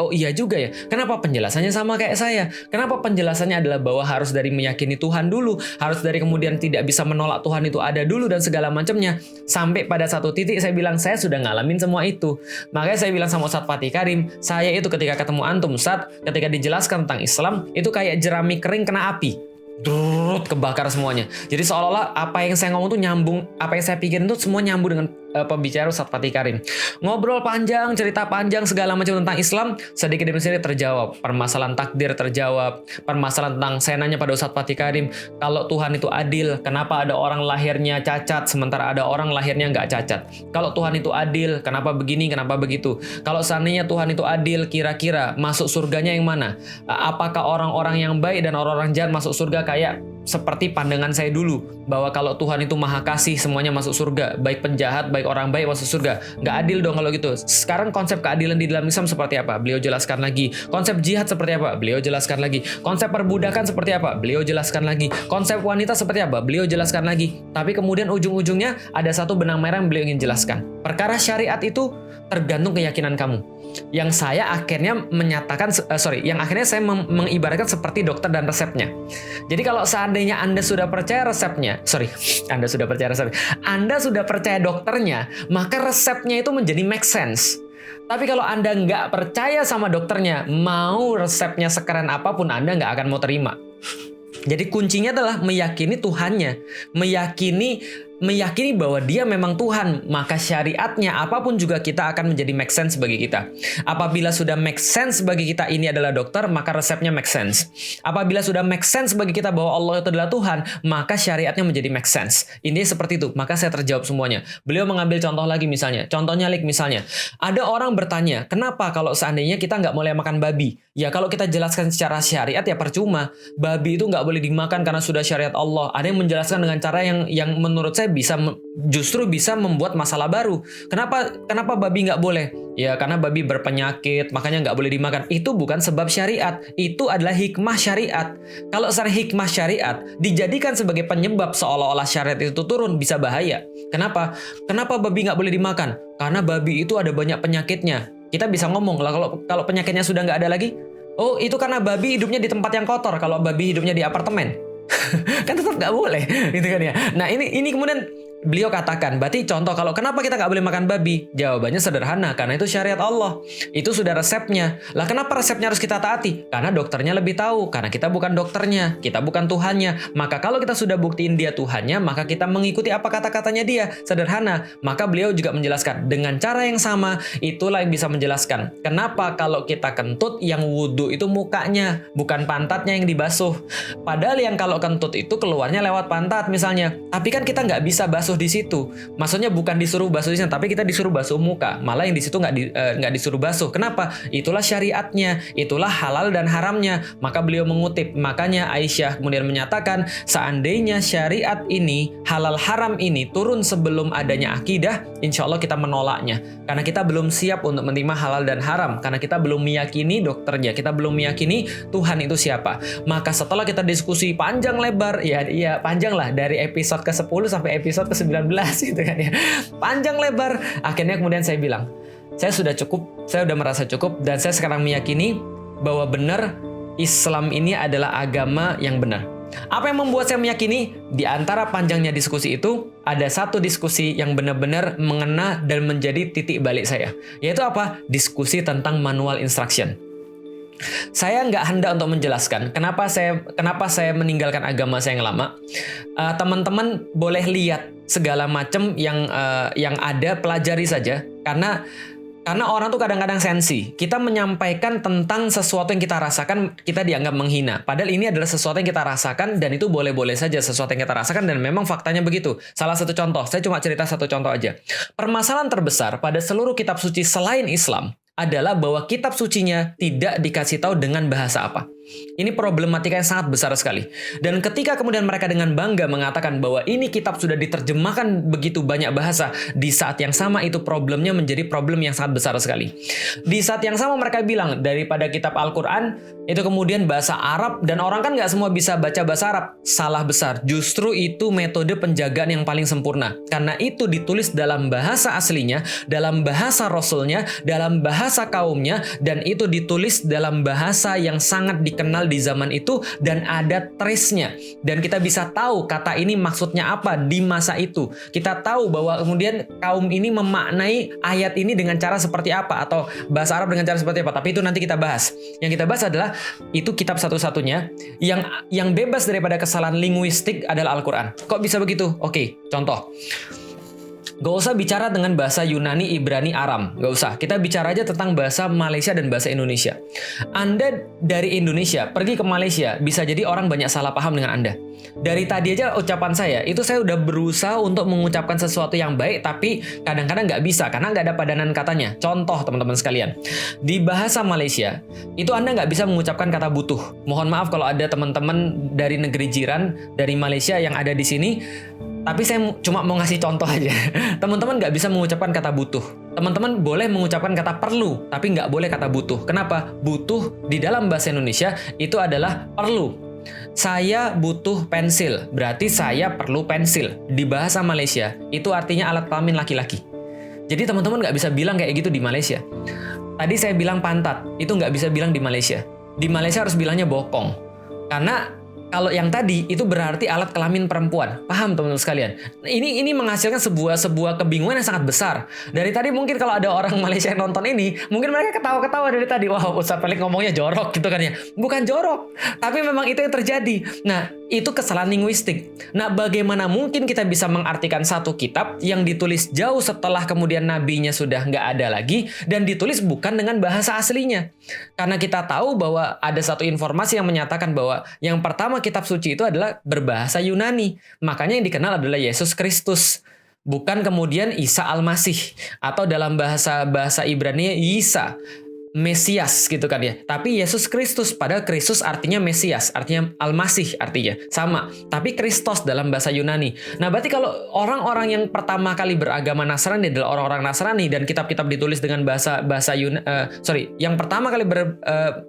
Kenapa penjelasannya sama kayak saya? Kenapa penjelasannya adalah bahwa harus dari meyakini Tuhan dulu, harus dari kemudian tidak bisa menolak Tuhan itu ada dulu dan segala macamnya. Sampai pada satu titik saya bilang, saya sudah ngalamin semua itu. Makanya saya bilang sama Ustadz Fatih Karim, saya itu ketika ketemu antum Ustadz, ketika dijelaskan tentang Islam, itu kayak jerami kering kena api. Kebakar semuanya. Jadi seolah-olah apa yang saya ngomong tuh nyambung, apa yang saya pikirin tuh semua nyambung dengan pembicara Ustadz Fatih Karim. Ngobrol panjang, cerita panjang segala macam tentang Islam, sedikit demi sedikit terjawab. Permasalahan takdir terjawab. Permasalahan tentang, saya nanya pada Ustadz Fatih Karim, kalau Tuhan itu adil, kenapa ada orang lahirnya cacat sementara ada orang lahirnya nggak cacat? Kalau Tuhan itu adil, kenapa begini, kenapa begitu? Kalau seandainya Tuhan itu adil, kira-kira masuk surganya yang mana? Apakah orang-orang yang baik dan orang-orang jahat masuk surga kayak seperti pandangan saya dulu, bahwa kalau Tuhan itu maha kasih, semuanya masuk surga, baik penjahat, baik orang baik masuk surga? Nggak adil dong kalau gitu. Sekarang konsep keadilan di dalam Islam seperti apa? Beliau jelaskan lagi. Konsep jihad seperti apa? Beliau jelaskan lagi. Konsep perbudakan seperti apa? Beliau jelaskan lagi. Konsep wanita seperti apa? Beliau jelaskan lagi. Tapi kemudian ujung-ujungnya ada satu benang merah yang beliau ingin jelaskan. Perkara syariat itu tergantung keyakinan kamu. Yang saya akhirnya menyatakan, yang akhirnya saya mengibaratkan seperti dokter dan resepnya. Jadi kalau seandainya Anda sudah percaya resepnya, Anda sudah percaya dokternya, maka resepnya itu menjadi make sense. Tapi kalau Anda nggak percaya sama dokternya, mau resepnya sekeren apapun, Anda nggak akan mau terima. Jadi kuncinya adalah meyakini Tuhannya, meyakini bahwa dia memang Tuhan, maka syariatnya apapun juga kita akan menjadi make sense bagi kita. Apabila sudah make sense bagi kita ini adalah dokter, maka resepnya make sense. Apabila sudah make sense bagi kita bahwa Allah itu adalah Tuhan, maka syariatnya menjadi make sense. Ini seperti itu, maka saya terjawab semuanya. Beliau mengambil contoh lagi misalnya, misalnya, ada orang bertanya, kenapa kalau seandainya kita nggak boleh makan babi? Ya kalau kita jelaskan secara syariat ya percuma. Babi itu nggak boleh dimakan karena sudah syariat Allah. Ada yang menjelaskan dengan cara yang menurut saya justru bisa membuat masalah baru. Kenapa babi nggak boleh? Ya karena babi berpenyakit, makanya nggak boleh dimakan. Itu bukan sebab syariat. Itu adalah hikmah syariat. Kalau secara hikmah syariat dijadikan sebagai penyebab seolah-olah syariat itu turun, bisa bahaya. Kenapa babi nggak boleh dimakan? Karena babi itu ada banyak penyakitnya. Kita bisa ngomong lah kalau penyakitnya sudah nggak ada lagi, oh itu karena babi hidupnya di tempat yang kotor. Kalau babi hidupnya di apartemen, kan tetap nggak boleh, gitu kan ya. Nah ini kemudian beliau katakan, berarti contoh kalau kenapa kita nggak boleh makan babi? Jawabannya sederhana, karena itu syariat Allah. Itu sudah resepnya. Lah kenapa resepnya harus kita taati? Karena dokternya lebih tahu. Karena kita bukan dokternya, kita bukan Tuhannya. Maka kalau kita sudah buktiin dia Tuhannya, maka kita mengikuti apa kata-katanya dia. Sederhana. Maka beliau juga menjelaskan, dengan cara yang sama, itulah yang bisa menjelaskan. Kenapa kalau kita kentut, yang wudhu itu mukanya, bukan pantatnya yang dibasuh. Padahal yang kalau kentut itu keluarnya lewat pantat misalnya. Tapi kan kita nggak bisa basuh di situ. Maksudnya bukan disuruh basuh di sana, tapi kita disuruh basuh muka. Malah yang di situ nggak disuruh basuh. Kenapa? Itulah syariatnya, itulah halal dan haramnya. Maka beliau mengutip. Makanya Aisyah kemudian menyatakan, seandainya syariat ini, halal haram ini turun sebelum adanya akidah, insya Allah kita menolaknya. Karena kita belum siap untuk menerima halal dan haram. Karena kita belum meyakini dokternya, kita belum meyakini Tuhan itu siapa. Maka setelah kita diskusi panjang lebar, ya panjang lah, dari episode ke-10 sampai episode ke-19 gitu kan ya. Panjang lebar. Akhirnya kemudian saya bilang, saya sudah cukup, saya sudah merasa cukup, dan saya sekarang meyakini bahwa benar Islam ini adalah agama yang benar. Apa yang membuat saya meyakini? Di antara panjangnya diskusi itu, ada satu diskusi yang benar-benar mengena dan menjadi titik balik saya. Yaitu apa? Diskusi tentang manual instruction. Saya nggak hendak untuk menjelaskan kenapa saya meninggalkan agama saya yang lama. Teman-teman boleh lihat segala macam yang ada, pelajari saja. Karena orang tuh kadang-kadang sensi. Kita menyampaikan tentang sesuatu yang kita rasakan, kita dianggap menghina. Padahal ini adalah sesuatu yang kita rasakan, dan itu boleh-boleh saja sesuatu yang kita rasakan, dan memang faktanya begitu. Salah satu contoh, saya cuma cerita satu contoh aja. Permasalahan terbesar pada seluruh kitab suci selain Islam adalah bahwa kitab sucinya tidak dikasih tahu dengan bahasa apa. Ini problematika yang sangat besar sekali. Dan ketika kemudian mereka dengan bangga mengatakan bahwa ini kitab sudah diterjemahkan begitu banyak bahasa, di saat yang sama itu problemnya menjadi problem yang sangat besar sekali. Di saat yang sama mereka bilang, daripada kitab Al-Quran, itu kemudian bahasa Arab, dan orang kan nggak semua bisa baca bahasa Arab. Salah besar. Justru itu metode penjagaan yang paling sempurna. Karena itu ditulis dalam bahasa aslinya, dalam bahasa Rasulnya, dalam bahasa kaumnya, dan itu ditulis dalam bahasa yang sangat dikenal di zaman itu, dan ada trace-nya. Dan kita bisa tahu kata ini maksudnya apa di masa itu. Kita tahu bahwa kemudian kaum ini memaknai ayat ini dengan cara seperti apa, atau bahasa Arab dengan cara seperti apa. Tapi itu nanti kita bahas. Yang kita bahas adalah itu kitab satu-satunya yang bebas daripada kesalahan linguistik adalah Al-Quran. Kok bisa begitu? Oke, contoh. Gak usah bicara dengan bahasa Yunani, Ibrani, Aram. Gak usah. Kita bicara aja tentang bahasa Malaysia dan bahasa Indonesia. Anda dari Indonesia pergi ke Malaysia, bisa jadi orang banyak salah paham dengan Anda. Dari tadi aja ucapan saya, itu saya udah berusaha untuk mengucapkan sesuatu yang baik, tapi kadang-kadang nggak bisa, karena nggak ada padanan katanya. Contoh teman-teman sekalian, di bahasa Malaysia, itu Anda nggak bisa mengucapkan kata butuh. Mohon maaf kalau ada teman-teman dari negeri jiran, dari Malaysia yang ada di sini, tapi saya cuma mau ngasih contoh aja. Teman-teman nggak bisa mengucapkan kata butuh. Teman-teman boleh mengucapkan kata perlu, tapi nggak boleh kata butuh. Kenapa? Butuh di dalam bahasa Indonesia itu adalah perlu. Saya butuh pensil, berarti saya perlu pensil. Di bahasa Malaysia, itu artinya alat kelamin laki-laki. Jadi teman-teman nggak bisa bilang kayak gitu di Malaysia. Tadi saya bilang pantat, itu nggak bisa bilang di Malaysia. Di Malaysia harus bilangnya bokong. Karena kalau yang tadi itu berarti alat kelamin perempuan. Paham teman-teman sekalian? Ini menghasilkan sebuah kebingungan yang sangat besar. Dari tadi mungkin kalau ada orang Malaysia yang nonton ini, mungkin mereka ketawa-ketawa dari tadi. Wah, Ustaz Felix ngomongnya jorok gitu kan ya. Bukan jorok, tapi memang itu yang terjadi. Nah, itu kesalahan linguistik. Nah, bagaimana mungkin kita bisa mengartikan satu kitab yang ditulis jauh setelah kemudian nabinya sudah nggak ada lagi, dan ditulis bukan dengan bahasa aslinya? Karena kita tahu bahwa ada satu informasi yang menyatakan bahwa yang pertama kitab suci itu adalah berbahasa Yunani. Makanya yang dikenal adalah Yesus Kristus. Bukan kemudian Isa Al-Masih. Atau dalam bahasa Ibrani Isa. Mesias gitu kan ya. Tapi Yesus Kristus, padahal Kristus artinya Mesias, artinya Al-Masih artinya. Sama. Tapi Kristos dalam bahasa Yunani. Nah, berarti kalau orang-orang yang pertama kali beragama Nasrani adalah orang-orang Nasrani dan kitab-kitab ditulis dengan yang pertama kali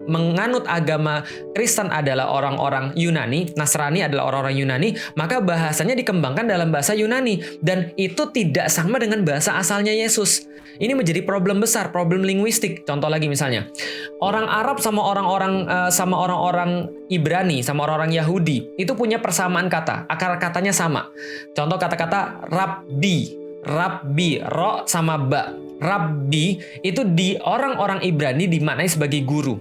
menganut agama Kristen adalah orang-orang Yunani, Nasrani adalah orang-orang Yunani, maka bahasanya dikembangkan dalam bahasa Yunani dan itu tidak sama dengan bahasa asalnya Yesus. Ini menjadi problem besar, problem linguistik. Contoh lagi misalnya, orang Arab sama orang-orang Ibrani, sama orang-orang Yahudi, itu punya persamaan kata, akar katanya sama. Contoh kata-kata rabbi, ro sama ba. Rabbi itu di orang-orang Ibrani dimaknai sebagai guru.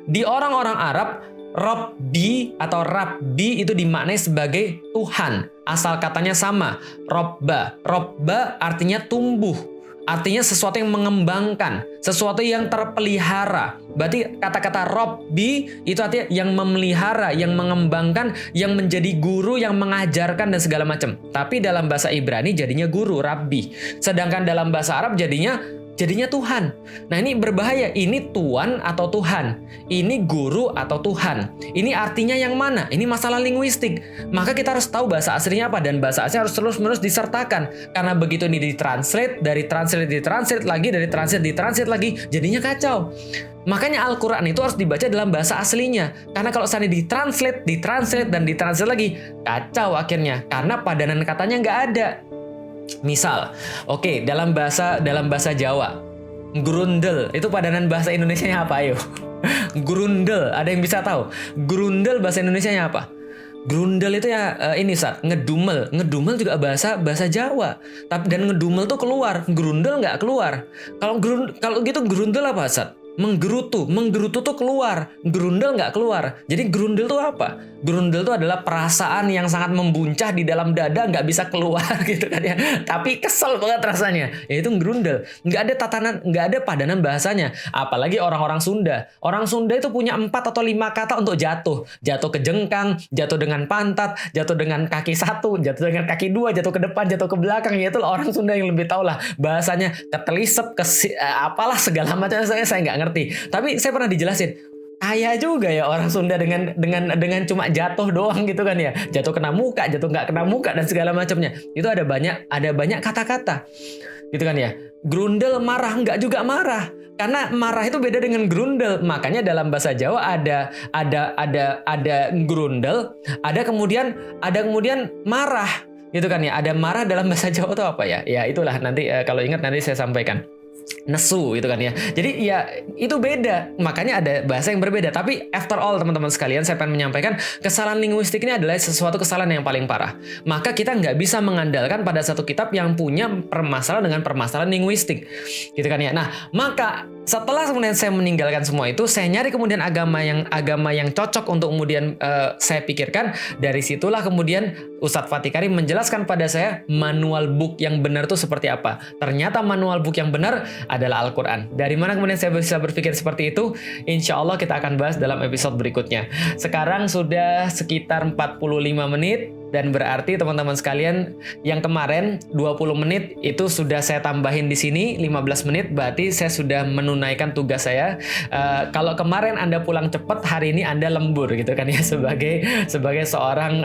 Di orang-orang Arab, Robbi atau Rabbi itu dimaknai sebagai Tuhan. Asal katanya sama, Robba. Robba artinya tumbuh. Artinya sesuatu yang mengembangkan, sesuatu yang terpelihara. Berarti kata-kata Robbi itu artinya yang memelihara, yang mengembangkan, yang menjadi guru, yang mengajarkan dan segala macam. Tapi dalam bahasa Ibrani jadinya guru, Rabbi. Sedangkan dalam bahasa Arab jadinya Tuhan. Nah, ini berbahaya. Ini Tuan atau Tuhan? Ini guru atau Tuhan? Ini artinya yang mana? Ini masalah linguistik. Maka kita harus tahu bahasa aslinya apa, dan bahasa asli harus terus-menerus disertakan. Karena begitu ini ditranslate, dari translate lagi, dari translate lagi, jadinya kacau. Makanya Al-Quran itu harus dibaca dalam bahasa aslinya. Karena kalau misalnya ditranslate lagi, kacau akhirnya. Karena padanan katanya nggak ada. Misal, dalam bahasa Jawa, grundel itu padanan bahasa Indonesianya apa, ayo? Grundel, ada yang bisa tahu? Grundel bahasa Indonesianya apa? Grundel itu ya ini Sat, ngedumel. Ngedumel juga bahasa Jawa. Dan ngedumel tuh keluar, grundel nggak keluar. Kalau gitu grundel apa, Sat? Menggerutu tuh keluar, grundel nggak keluar. Jadi grundel tuh apa? Grundel tuh adalah perasaan yang sangat membuncah di dalam dada, nggak bisa keluar gitu kan ya. Tapi kesel banget rasanya. Ya itu grundel. Nggak ada padanan bahasanya. Apalagi orang-orang Sunda. Orang Sunda itu punya 4 atau 5 kata untuk jatuh. Jatuh ke jengkang, jatuh dengan pantat, jatuh dengan kaki 1, jatuh dengan kaki 2, jatuh ke depan, jatuh ke belakang. Ya itu orang Sunda yang lebih tahu lah bahasanya. Ketelisep, apalah segala macam saya nggak ngerti. Tapi saya pernah dijelasin, kaya juga ya orang Sunda dengan cuma jatuh doang gitu kan ya. Jatuh kena muka, jatuh nggak kena muka dan segala macamnya. Itu ada banyak kata-kata. Gitu kan ya. Grundel marah, nggak juga marah. Karena marah itu beda dengan grundel. Makanya dalam bahasa Jawa ada grundel, ada kemudian marah. Gitu kan ya. Ada marah dalam bahasa Jawa itu apa ya? Ya itulah nanti kalau ingat nanti saya sampaikan. Nesu gitu kan ya. Jadi ya itu beda. Makanya ada bahasa yang berbeda. Tapi after all teman-teman sekalian, saya pengen menyampaikan kesalahan linguistik ini adalah sesuatu kesalahan yang paling parah. Maka kita nggak bisa mengandalkan pada satu kitab yang punya permasalahan dengan permasalahan linguistik. Gitu kan ya. Nah, maka setelah kemudian saya meninggalkan semua itu, saya nyari kemudian agama yang cocok untuk kemudian saya pikirkan. Dari situlah kemudian Ustadz Fatih Karim menjelaskan pada saya manual book yang benar itu seperti apa. Ternyata manual book yang benar adalah Al-Quran. Dari mana kemudian saya bisa berpikir seperti itu? Insya Allah kita akan bahas dalam episode berikutnya. Sekarang sudah sekitar 45 menit. Dan berarti teman-teman sekalian yang kemarin 20 menit itu sudah saya tambahin di sini 15 menit, berarti saya sudah menunaikan tugas saya. Kalau kemarin Anda pulang cepat, hari ini Anda lembur gitu kan ya, sebagai seorang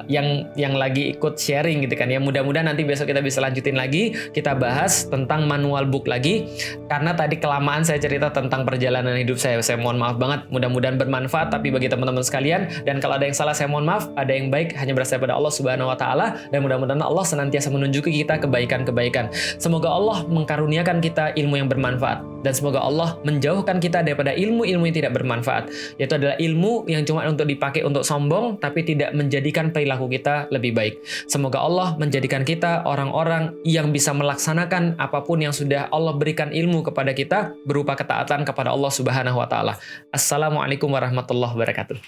yang lagi ikut sharing gitu kan ya. Mudah-mudahan nanti besok kita bisa lanjutin lagi, kita bahas tentang manual book lagi, karena tadi kelamaan saya cerita tentang perjalanan hidup saya mohon maaf banget. Mudah-mudahan bermanfaat tapi bagi teman-teman sekalian, dan kalau ada yang salah saya mohon maaf, ada yang baik hanya berasal pada Allah Subhanahu wa taala, dan mudah-mudahan Allah senantiasa menunjuki kita kebaikan-kebaikan. Semoga Allah mengkaruniakan kita ilmu yang bermanfaat, dan semoga Allah menjauhkan kita daripada ilmu-ilmu yang tidak bermanfaat, yaitu adalah ilmu yang cuma untuk dipakai untuk sombong tapi tidak menjadikan perilaku kita lebih baik. Semoga Allah menjadikan kita orang-orang yang bisa melaksanakan apapun yang sudah Allah berikan ilmu kepada kita berupa ketaatan kepada Allah Subhanahu wa taala. Assalamualaikum warahmatullahi wabarakatuh.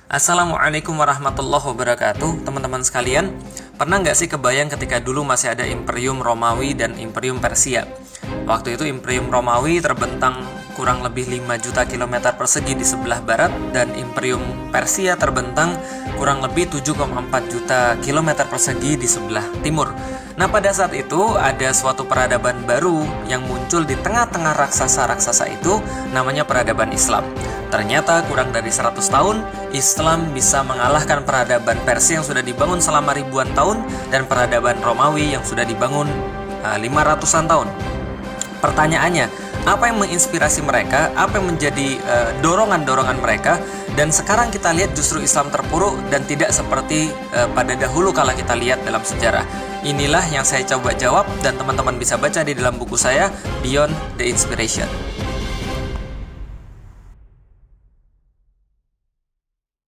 Assalamualaikum warahmatullahi wabarakatuh. Teman-teman sekalian, pernah nggak sih kebayang ketika dulu masih ada Imperium Romawi dan Imperium Persia? Waktu itu Imperium Romawi terbentang kurang lebih 5 juta kilometer persegi di sebelah barat, dan Imperium Persia terbentang kurang lebih 7,4 juta kilometer persegi di sebelah timur. Nah, pada saat itu ada suatu peradaban baru yang muncul di tengah-tengah raksasa-raksasa itu, namanya peradaban Islam. Ternyata kurang dari 100 tahun, Islam bisa mengalahkan peradaban Persia yang sudah dibangun selama ribuan tahun dan peradaban Romawi yang sudah dibangun 500-an tahun. Pertanyaannya, apa yang menginspirasi mereka? Apa yang menjadi dorongan-dorongan mereka? Dan sekarang kita lihat justru Islam terpuruk dan tidak seperti pada dahulu kala kita lihat dalam sejarah. Inilah yang saya coba jawab dan teman-teman bisa baca di dalam buku saya, Beyond the Inspiration.